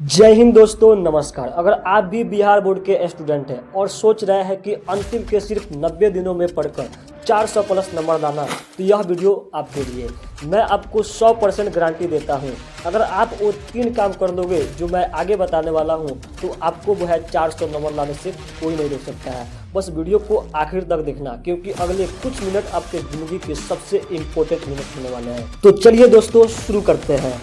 जय हिंद दोस्तों, नमस्कार। अगर आप भी बिहार बोर्ड के स्टूडेंट हैं और सोच रहे हैं कि अंतिम के सिर्फ 90 दिनों में पढ़कर 400 प्लस नंबर लाना, तो यह वीडियो आपके लिए। मैं आपको 100% गारंटी देता हूं, अगर आप वो 3 काम कर लोगे जो मैं आगे बताने वाला हूं, तो आपको वो है 400 नंबर लाने से कोई नहीं रोक सकता है। बस वीडियो को आखिर तक देखना, क्योंकि अगले कुछ मिनट आपके ज़िंदगी के सबसे इम्पोर्टेंट मिनट होने वाले हैं। तो चलिए दोस्तों, शुरू करते हैं।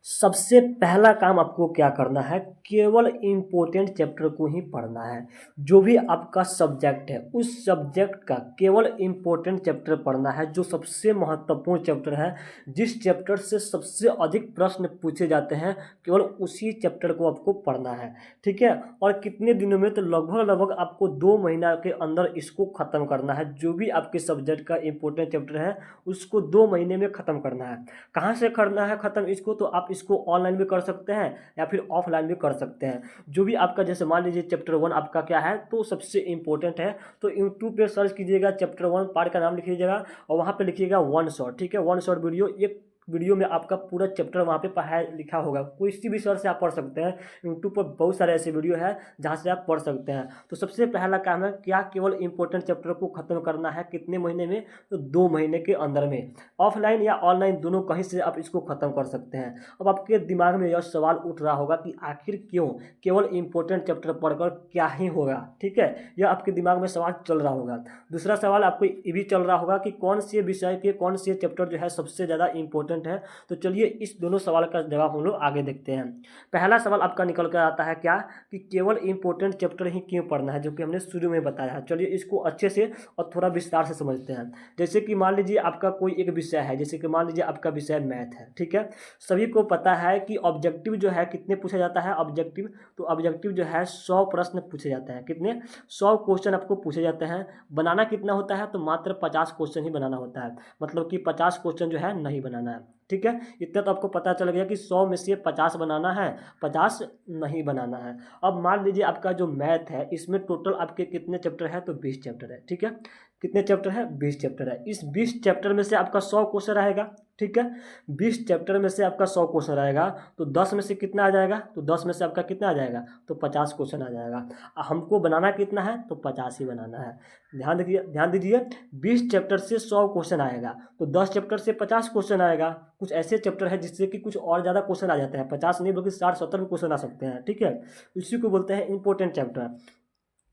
सबसे पहला काम आपको क्या करना है, केवल इम्पोर्टेंट चैप्टर को ही पढ़ना है। जो भी आपका सब्जेक्ट है, उस सब्जेक्ट का केवल इम्पोर्टेंट चैप्टर पढ़ना है, जो सबसे महत्वपूर्ण चैप्टर है, जिस चैप्टर से सबसे अधिक प्रश्न पूछे जाते हैं, केवल उसी चैप्टर को आपको पढ़ना है। ठीक है। और कितने दिनों में, तो लगभग आपको 2 महीना के अंदर इसको ख़त्म करना है। जो भी आपके सब्जेक्ट का इम्पोर्टेंट चैप्टर है, उसको 2 महीने में ख़त्म करना है। कहाँ से करना है ख़त्म इसको, तो आप इसको ऑनलाइन भी कर सकते हैं या फिर ऑफलाइन भी कर सकते हैं। जो भी आपका, जैसे मान लीजिए चैप्टर 1 आपका क्या है, तो सबसे इंपॉर्टेंट है, तो यूट्यूब पे सर्च कीजिएगा, चैप्टर 1 पार्ट का नाम लिखिएगा और वहाँ पे लिखिएगा 1 शॉट। ठीक है, 1 शॉट वीडियो। एक वीडियो में आपका पूरा चैप्टर वहाँ पे पढ़ा लिखा होगा। कोई सी भी सर्च से आप पढ़ सकते हैं। यूट्यूब पर बहुत सारे ऐसे वीडियो है जहाँ से आप पढ़ सकते हैं। तो सबसे पहला काम है क्या, केवल इंपॉर्टेंट चैप्टर को ख़त्म करना है। कितने महीने में, तो 2 महीने के अंदर में। ऑफलाइन या ऑनलाइन दोनों कहीं से आप इसको ख़त्म कर सकते हैं। अब आपके दिमाग में यह सवाल उठ रहा होगा कि आखिर क्यों, केवल इंपॉर्टेंट चैप्टर पढ़कर क्या ही होगा। ठीक है, यह आपके दिमाग में सवाल चल रहा होगा। दूसरा सवाल आपको ये भी चल रहा होगा कि कौन से विषय के कौन से चैप्टर जो है सबसे ज़्यादा इंपॉर्टेंट है। तो चलिए इस दोनों सवाल का जवाब हम लोग आगे देखते हैं। पहला सवाल आपका निकल कर आता है क्या, कि केवल इंपॉर्टेंट चैप्टर ही क्यों पढ़ना है, जो कि हमने शुरू में बताया है। चलिए इसको अच्छे से और थोड़ा विस्तार से समझते हैं। जैसे कि मान लीजिए आपका कोई एक विषय है, जैसे कि मान लीजिए आपका विषय मैथ है। ठीक है, सभी को पता है कि ऑब्जेक्टिव जो है कितने पूछा जाता है ऑब्जेक्टिव, तो ऑब्जेक्टिव जो है 100 प्रश्न पूछे जाते हैं। कितने, 100 क्वेश्चन आपको पूछे जाते हैं। बनाना कितना होता है, तो मात्र 50 क्वेश्चन ही बनाना होता है। मतलब कि 50 क्वेश्चन जो है नहीं बनाना है। ठीक है, इतना तो आपको पता चल गया कि 100 में से 50 बनाना है, 50 नहीं बनाना है। अब मान लीजिए आपका जो मैथ है, इसमें टोटल आपके कितने चैप्टर है, तो 20 चैप्टर है। ठीक है, कितने चैप्टर है, 20 चैप्टर है। इस 20 चैप्टर में से आपका 100 क्वेश्चन आएगा। ठीक है, 20 चैप्टर में से आपका 100 क्वेश्चन आएगा, तो 10 में से कितना आ जाएगा, तो 10 में से आपका कितना आ जाएगा, तो 50 क्वेश्चन आ जाएगा। हमको बनाना कितना है, तो 50 ही बनाना है। ध्यान दीजिए, 20 चैप्टर से 100 क्वेश्चन आएगा, तो 10 चैप्टर से 50 क्वेश्चन आएगा। कुछ ऐसे चैप्टर है जिससे कि कुछ और ज़्यादा क्वेश्चन आ जाते हैं, 50 नहीं बल्कि 60-70 भी क्वेश्चन आ सकते हैं। ठीक है, इसी को बोलते हैं इंपॉर्टेंट चैप्टर।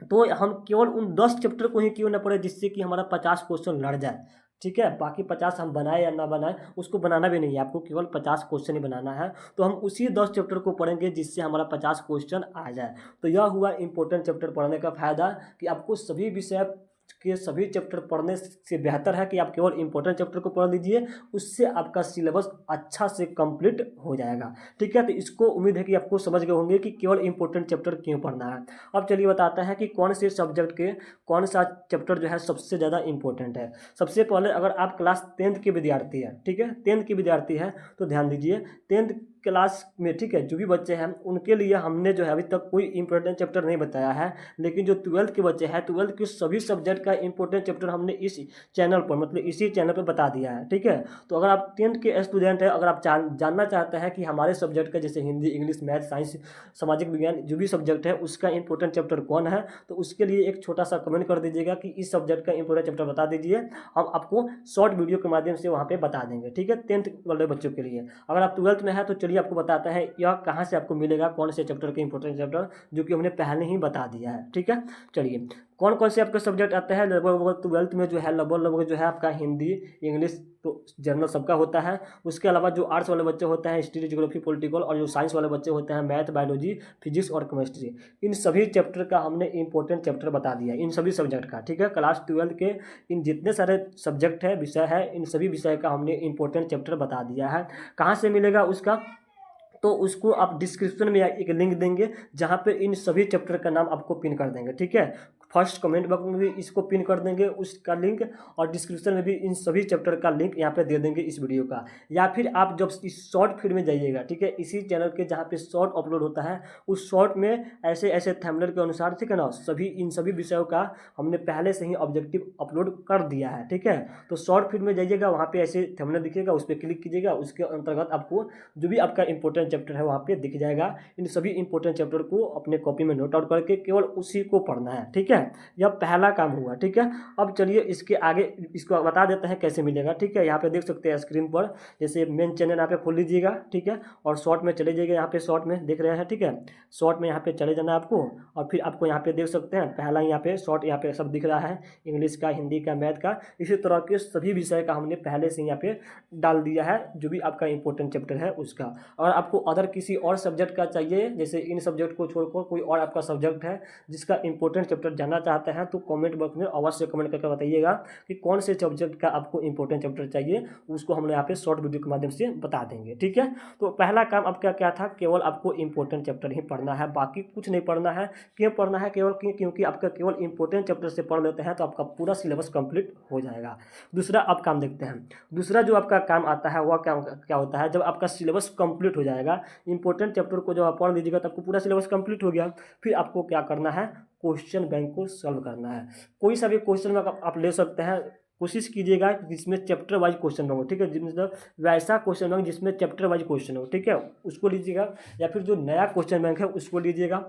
तो हम केवल उन 10 चैप्टर को ही क्यों ना पढ़े जिससे कि हमारा 50 क्वेश्चन लड़ जाए। ठीक है, बाकी 50 हम बनाए या ना बनाए, उसको बनाना भी नहीं है, आपको केवल 50 क्वेश्चन ही बनाना है। तो हम उसी 10 चैप्टर को पढ़ेंगे जिससे हमारा 50 क्वेश्चन आ जाए। तो यह हुआ इंपॉर्टेंट चैप्टर पढ़ने का फ़ायदा, कि आपको सभी विषय के सभी चैप्टर पढ़ने से बेहतर है कि आप केवल इंपॉर्टेंट चैप्टर को पढ़ लीजिए। उससे आपका सिलेबस अच्छा से कंप्लीट हो जाएगा। ठीक है, तो इसको उम्मीद है कि आपको समझ गए होंगे कि केवल इंपॉर्टेंट चैप्टर क्यों पढ़ना है। अब चलिए बताते हैं कि कौन से सब्जेक्ट के कौन सा चैप्टर जो है सबसे ज़्यादा इंपॉर्टेंट है। सबसे पहले, अगर आप क्लास 10th के विद्यार्थी हैं, ठीक है, 10th के विद्यार्थी हैं, तो ध्यान दीजिए 10th क्लास में, ठीक है, जो भी बच्चे हैं उनके लिए हमने जो है अभी तक कोई इंपॉर्टेंट चैप्टर नहीं बताया है। लेकिन जो 12th के बच्चे हैं, 12th के सभी सब्जेक्ट का इंपॉर्टेंट चैप्टर हमने इस चैनल पर, मतलब इसी चैनल पर बता दिया है। ठीक है, तो अगर आप 10th के स्टूडेंट हैं, अगर आप जानना चाहते हैं कि हमारे सब्जेक्ट का, जैसे हिंदी, इंग्लिश, मैथ, साइंस, सामाजिक विज्ञान, जो भी सब्जेक्ट है उसका इंपॉर्टेंट चैप्टर कौन है, तो उसके लिए एक छोटा सा कमेंट कर दीजिएगा कि इस सब्जेक्ट का इंपॉर्टेंट चैप्टर बता दीजिए। हम आपको शॉर्ट वीडियो के माध्यम से वहाँ पे बता देंगे। ठीक है, 10th वाले बच्चों के लिए। अगर आप 12th में है, तो चलिए आपको बताते हैं यह कहाँ से आपको मिलेगा, कौन से चैप्टर के इंपॉर्टेंट चैप्टर, जो कि हमने पहले ही बता दिया है। ठीक है, चलिए कौन कौन से आपके सब्जेक्ट आते हैं लगभग 12th में, जो है लगभग जो है आपका हिंदी, इंग्लिश, तो जनरल सबका होता है। उसके अलावा जो आर्ट्स वाले बच्चे होते हैं, हिस्ट्री, ज्योग्राफी, पॉलिटिकल, और जो साइंस वाले बच्चे होते हैं, मैथ, बायोलॉजी, फिजिक्स और केमिस्ट्री, इन सभी चैप्टर का हमने इंपॉर्टेंट चैप्टर बता दिया, इन सभी सब्जेक्ट का। ठीक है, क्लास 12th के इन जितने सारे सब्जेक्ट है, विषय है, इन सभी विषय का हमने इंपॉर्टेंट चैप्टर बता दिया है। कहाँ से मिलेगा उसका, तो उसको आप डिस्क्रिप्शन में एक लिंक देंगे जहाँ पे इन सभी चैप्टर का नाम आपको पिन कर देंगे, ठीक है। फर्स्ट कमेंट बॉक्स में भी इसको पिन कर देंगे उसका लिंक, और डिस्क्रिप्शन में भी इन सभी चैप्टर का लिंक यहाँ पे दे देंगे इस वीडियो का। या फिर आप जब इस शॉर्ट फीड में जाइएगा, ठीक है, इसी चैनल के जहाँ पे शॉर्ट अपलोड होता है उस शॉर्ट में ऐसे ऐसे थंबनेल के अनुसार, ठीक है ना, इन सभी विषयों का हमने पहले से ही ऑब्जेक्टिव अपलोड कर दिया है, ठीक है। तो शॉर्ट फीड में जाइएगा, वहाँ पे ऐसे थंबनेल दिखेगा, उस पर क्लिक कीजिएगा, उसके अंतर्गत आपको जो भी आपका इंपॉर्टेंट चैप्टर है वहाँ पे दिख जाएगा। इन सभी इंपॉर्टेंट चैप्टर को अपने कॉपी में नोट आउट करके केवल उसी को पढ़ना है, ठीक है। यह पहला काम हुआ, ठीक है। अब चलिए इसके आगे इसको बता देते हैं कैसे मिलेगा, ठीक है। यहाँ पे देख सकते हैं स्क्रीन पर, जैसे मेन चैनल यहाँ पे खोल लीजिएगा, ठीक है, और शॉर्ट में चले जाइएगा। यहाँ पे शॉर्ट में देख रहे हैं, ठीक है, शॉर्ट में यहाँ पे चले जाना आपको, और फिर आपको यहाँ पे देख सकते हैं पहला यहाँ पे शॉर्ट यहाँ पे सब दिख रहा है, इंग्लिश का, हिंदी का, मैथ का, इसी तरह के सभी विषय का हमने पहले से यहाँ पे डाल दिया है जो भी आपका इंपॉर्टेंट चैप्टर है उसका। अगर आपको अदर किसी और सब्जेक्ट का चाहिए, जैसे इन सब्जेक्ट को छोड़कर कोई और आपका सब्जेक्ट है जिसका इंपॉर्टेंट चैप्टर जानना चाहते हैं, तो कमेंट बॉक्स में अवश्य कमेंट करके बताइएगा कि कौन से सब्जेक्ट का आपको इंपॉर्टेंट चैप्टर चाहिए, उसको हम लोग यहाँ पे शॉर्ट वीडियो के माध्यम से बता देंगे, ठीक है। तो पहला काम आपका क्या था, केवल आपको इंपॉर्टेंट चैप्टर ही पढ़ना है, बाकी कुछ नहीं पढ़ना है। क्यों पढ़ना है, केवल क्योंकि आपका केवल इंपॉर्टेंट चैप्टर से पढ़ लेते हैं तो आपका पूरा सिलेबस कंप्लीट हो जाएगा। दूसरा अब काम देखते हैं, दूसरा जो आपका काम आता है वह क्या होता है, जब आपका सिलेबस कंप्लीट हो जाएगा, इंपॉर्टेंट चैप्टर को जब आप पढ़ लीजिएगा तो आपको पूरा सिलेबस कंप्लीट हो गया, फिर आपको क्या करना है, क्वेश्चन बैंक को सॉल्व करना है। कोई सा भी क्वेश्चन बैंक आप ले सकते हैं, कोशिश कीजिएगा जिसमें चैप्टर वाइज क्वेश्चन हो, ठीक है, मतलब वैसा क्वेश्चन बैंक जिसमें चैप्टर वाइज क्वेश्चन हो, ठीक है, उसको लीजिएगा। या फिर जो नया क्वेश्चन बैंक है उसको लीजिएगा,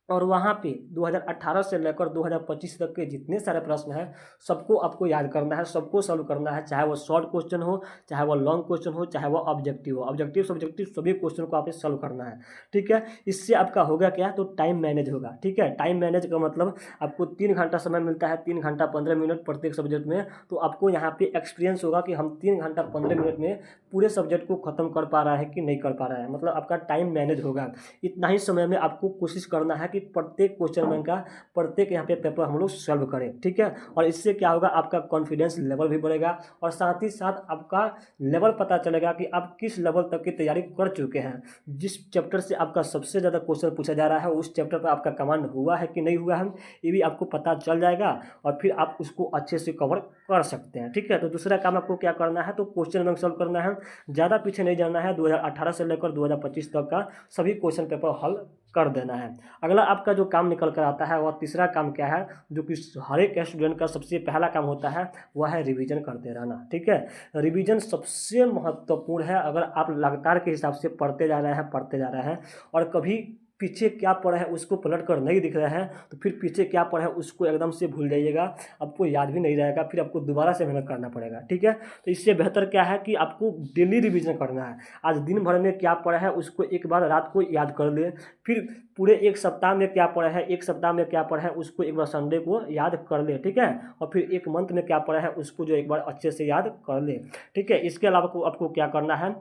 और वहाँ पे 2018 से लेकर 2025 तक के जितने सारे प्रश्न हैं सबको आपको याद करना है, सबको सॉल्व करना है, चाहे वो शॉर्ट क्वेश्चन हो, चाहे वो लॉन्ग क्वेश्चन हो, चाहे वो ऑब्जेक्टिव हो, ऑब्जेक्टिव सब्जेक्टिव सभी क्वेश्चन को आपको सॉल्व करना है, ठीक है। इससे आपका होगा क्या, तो टाइम मैनेज होगा, ठीक है। टाइम मैनेज का मतलब आपको 3 घंटा समय मिलता है, 3 घंटा 15 मिनट प्रत्येक सब्जेक्ट में, तो आपको यहाँ पे एक्सपीरियंस होगा कि हम 3 घंटा 15 मिनट में पूरे सब्जेक्ट को खत्म कर पा रहा है कि नहीं कर पा रहा है, मतलब आपका टाइम मैनेज होगा। इतना ही समय में आपको कोशिश करना है कि प्रत्येक क्वेश्चन बैंक का प्रत्येक यहाँ पे पेपर हम लोग सॉल्व करें, ठीक है। और इससे क्या होगा, आपका कॉन्फिडेंस लेवल भी बढ़ेगा, और साथ ही साथ आपका लेवल पता चलेगा कि आप किस लेवल तक की तैयारी कर चुके हैं। जिस चैप्टर से आपका सबसे ज़्यादा क्वेश्चन पूछा जा रहा है उस चैप्टर पर आपका कमांड हुआ है कि नहीं हुआ है, ये भी आपको पता चल जाएगा, और फिर आप उसको अच्छे से कवर कर सकते हैं, ठीक है। तो दूसरा काम आपको क्या करना है, तो क्वेश्चन बैंक सॉल्व करना है, ज़्यादा पीछे नहीं जाना है, 2018 से लेकर 2025 तक का सभी क्वेश्चन पेपर हल कर देना है। अगला आपका जो काम निकल कर आता है वह तीसरा काम क्या है, जो कि हर एक स्टूडेंट का सबसे पहला काम होता है, वह है रिवीजन करते रहना, ठीक है। रिवीजन सबसे महत्वपूर्ण है। अगर आप लगातार के हिसाब से पढ़ते जा रहे हैं और कभी पीछे क्या पढ़ा है उसको पलट कर नहीं दिख रहा है, तो फिर पीछे क्या पढ़ा है उसको एकदम से भूल जाइएगा, आपको याद भी नहीं रहेगा, फिर आपको दोबारा से मेहनत करना पड़ेगा, ठीक है। तो इससे बेहतर क्या है कि आपको डेली रिवीजन करना है। आज दिन भर में क्या पढ़ा है उसको एक बार रात को याद कर ले, फिर पूरे एक सप्ताह में क्या पढ़ा है, एक सप्ताह में क्या पढ़ा है उसको एक बार संडे को याद कर ले, ठीक है। और फिर एक मंथ में क्या पढ़ा है उसको जो एक बार अच्छे से याद कर ले, ठीक है। इसके अलावा आपको क्या करना है,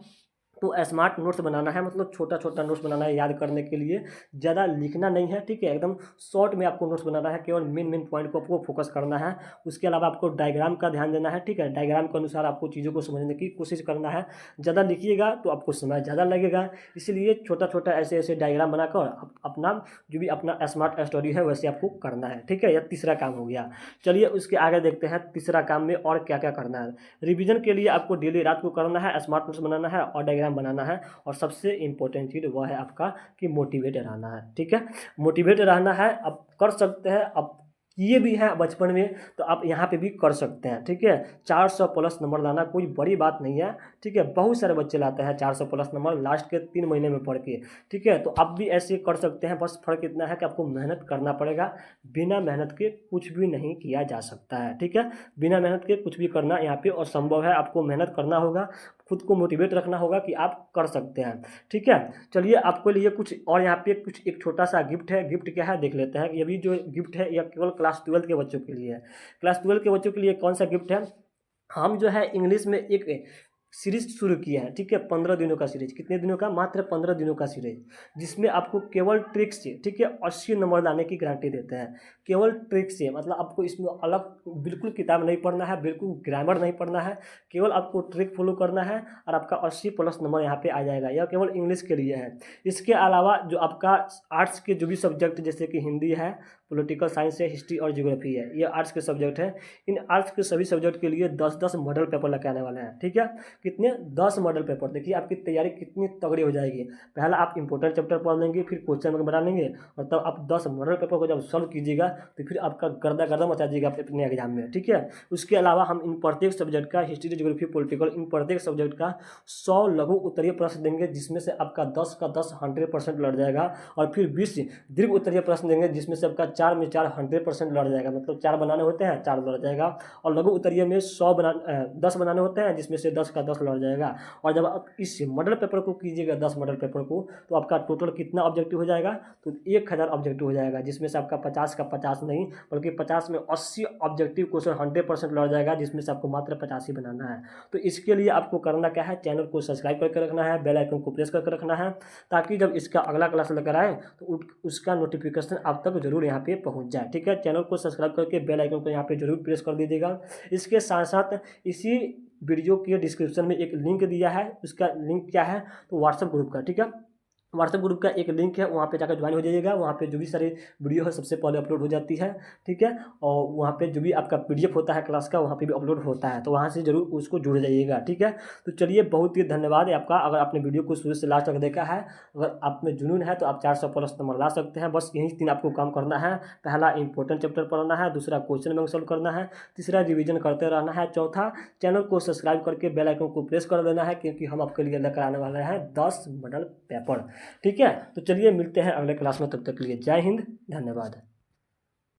तो स्मार्ट नोट्स बनाना है, मतलब छोटा छोटा नोट्स बनाना है याद करने के लिए, ज़्यादा लिखना नहीं है, ठीक है। एकदम शॉर्ट में आपको नोट्स बनाना है, केवल मेन पॉइंट को आपको फोकस करना है। उसके अलावा आपको डायग्राम का ध्यान देना है, ठीक है। डायग्राम के अनुसार आपको चीज़ों को समझने की कोशिश करना है। ज़्यादा लिखिएगा तो आपको समय ज़्यादा लगेगा, इसलिए छोटा छोटा ऐसे ऐसे डायग्राम बनाकर अपना जो भी अपना स्मार्ट स्टडी है वैसे आपको करना है, ठीक है। यह तीसरा काम हो गया। चलिए उसके आगे देखते हैं तीसरा काम में और क्या क्या करना है। रिविजन के लिए आपको डेली रात को करना है, स्मार्ट नोट्स बनाना है और डायग्राम बनाना है, और सबसे इंपॉर्टेंट चीज़ वह है आपका कि मोटिवेट रहना है, ठीक है। मोटिवेट रहना है, आप कर सकते हैं, आप किए भी हैं बचपन में तो आप यहाँ पे भी कर सकते हैं, ठीक है। 400 प्लस नंबर लाना कोई बड़ी बात नहीं है, ठीक है। बहुत सारे बच्चे लाते हैं 400 प्लस नंबर लास्ट के 3 महीने में पढ़ के, ठीक है। तो आप भी ऐसे कर सकते हैं, बस फर्क इतना है कि आपको मेहनत करना पड़ेगा। बिना मेहनत के कुछ भी नहीं किया जा सकता है, ठीक है। बिना मेहनत के कुछ भी करना यहाँ पे असंभव है। आपको मेहनत करना होगा, खुद को मोटिवेट रखना होगा कि आप कर सकते हैं, ठीक है। चलिए आपके लिए कुछ और यहाँ पे कुछ एक छोटा सा गिफ्ट है। गिफ्ट क्या है देख लेते हैं। ये भी जो गिफ्ट है यह केवल क्लास 12 के बच्चों के लिए है। क्लास 12 के बच्चों के लिए कौन सा गिफ्ट है, हम जो है इंग्लिश में एक सीरीज शुरू किया है, ठीक है, 15 दिनों का सीरीज। कितने दिनों का? मात्र 15 दिनों का सीरीज, जिसमें आपको केवल ट्रिक से, ठीक है, 80 नंबर लाने की गारंटी देते हैं। केवल ट्रिक से, मतलब आपको इसमें अलग बिल्कुल किताब नहीं पढ़ना है, बिल्कुल ग्रामर नहीं पढ़ना है, केवल आपको ट्रिक फॉलो करना है और आपका 80+ नंबर यहाँ पे आ जाएगा। यह केवल इंग्लिश के लिए है। इसके अलावा जो आपका आर्ट्स के जो भी सब्जेक्ट जैसे कि हिंदी है, पॉलिटिकल साइंस है, हिस्ट्री और ज्योग्राफी है, ये आर्ट्स के सब्जेक्ट हैं। इन आर्ट्स के सभी सब्जेक्ट के लिए 10-10 मॉडल पेपर लेके आने वाले हैं, ठीक है। कितने? 10 मॉडल पेपर। देखिए आपकी तैयारी कितनी तगड़ी हो जाएगी। पहला आप इंपॉर्टेंट चैप्टर पढ़ लेंगे, फिर क्वेश्चन बैंक बना लेंगे, और तब आप 10 मॉडल पेपर को जब सॉल्व कीजिएगा तो फिर आपका गर्दा गर्दा मचा दीजिएगा अपने एग्जाम में, ठीक है। उसके अलावा हम इन प्रत्येक सब्जेक्ट का, हिस्ट्री, ज्योग्राफी, पॉलिटिकल, इन प्रत्येक सब्जेक्ट का 100 लघु उत्तरीय प्रश्न देंगे, जिसमें से आपका 10 का 10 100% लड़ जाएगा, और फिर 20 दीर्घ उत्तरीय प्रश्न देंगे, जिसमें से आपका 4 में 4 100% लड़ जाएगा। मतलब 4 बनाने होते हैं, 4 लड़ जाएगा। और लघु उत्तरीय में 10 बनाने होते हैं, जिसमें से 10 का 10 लड़ जाएगा। और जब आप इस मॉडल पेपर को कीजिएगा, 10 मॉडल पेपर को, तो आपका टोटल कितना ऑब्जेक्टिव हो जाएगा? तो 1000 ऑब्जेक्टिव हो जाएगा, जिसमें से आपका 50 का 50 नहीं, बल्कि 50 में 80 ऑब्जेक्टिव क्वेश्चन 100% लड़ जाएगा, जिसमें से आपको मात्र 50 ही बनाना है। तो इसके लिए आपको करना क्या है? चैनल को सब्सक्राइब करके रखना है, बेल आइकन को प्रेस करके रखना है, ताकि जब इसका अगला क्लास लेकर आए तो उसका नोटिफिकेशन आप तक जरूर यहाँ पे पहुँच जाए, ठीक है। चैनल को सब्सक्राइब करके बेल आइकन को यहाँ पे जरूर प्रेस कर दीजिएगा। इसके साथ साथ इसी वीडियो के डिस्क्रिप्शन में एक लिंक दिया है, उसका लिंक क्या है? तो व्हाट्सएप ग्रुप का, ठीक है। व्हाट्सएप ग्रुप का एक लिंक है, वहाँ पे जाकर ज्वाइन हो जाइएगा। वहाँ पे जो भी सारी वीडियो है सबसे पहले अपलोड हो जाती है, ठीक है। और वहाँ पे जो भी आपका पीडीएफ होता है क्लास का, वहाँ पे भी अपलोड होता है, तो वहाँ से जरूर उसको जुड़ जाइएगा, ठीक है। तो चलिए, बहुत ही धन्यवाद है आपका। अगर आपने वीडियो को शुरू से लास्ट तक देखा है, अगर आप में जुनून है तो आप 400+ नंबर ला सकते हैं। बस यही 3 आपको काम करना है। पहला इंपॉर्टेंट चैप्टर पढ़ना है, दूसरा क्वेश्चन बैंक सॉल्व करना है, तीसरा रिविजन करते रहना है, चौथा चैनल को सब्सक्राइब करके बेल आइकन को प्रेस कर देना है, क्योंकि हम आपके लिए लेकर आने वाले हैं 10 मॉडल पेपर, ठीक है। तो चलिए मिलते हैं अगले क्लास में, तब तक के लिए जय हिंद, धन्यवाद।